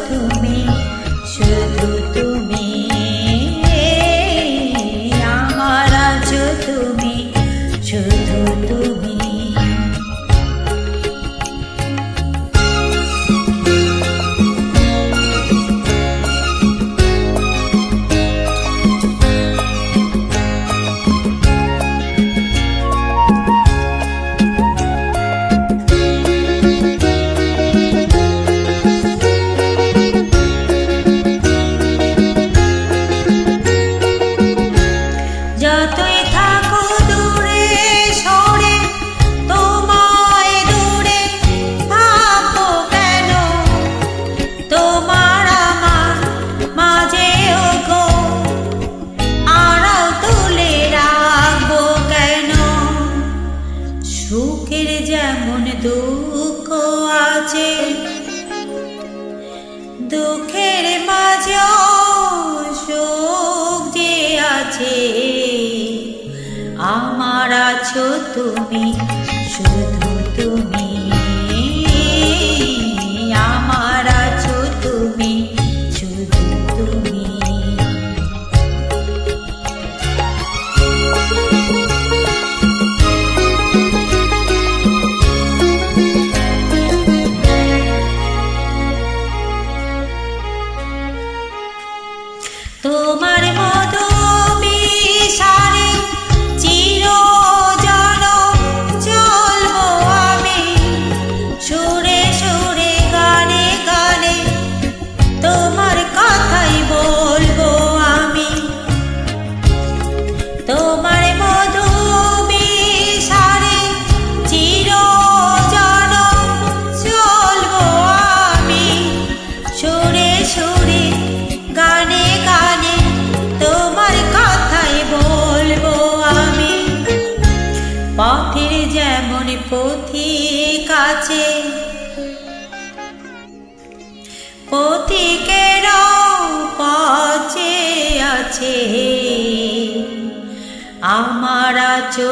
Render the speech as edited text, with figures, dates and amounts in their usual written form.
তুমি, শুধু তুমি আমার আছো তুমি, শুধু তুমি। যতই থাকো দূরে সরে, তোমায় দূরে ভাববো কেন, তোমার আমার মাঝে ওগো আড়াল তুলে রাখবো কেন। সুখের যেমন দুঃখ আছে, দুঃখের মাঝেও সুখ যে আছে, আমার আছো তুমি, শুধু তুমি আমার আছো তুমি, শুধু তুমি। তোমার মতো বিষারে চিরজনম চলবো আমি, সুরে সুরে গানে গানে তোমার কথাই বলবো আমি। তোমার মতো বিষারে চিরজনম চলবো আমি, সুরে সুরে গানে গানে তোমার কথাই বলবো আমি। পথের যেমন পথিক আছে, পথিকেরও পথে আছে, আমার আছো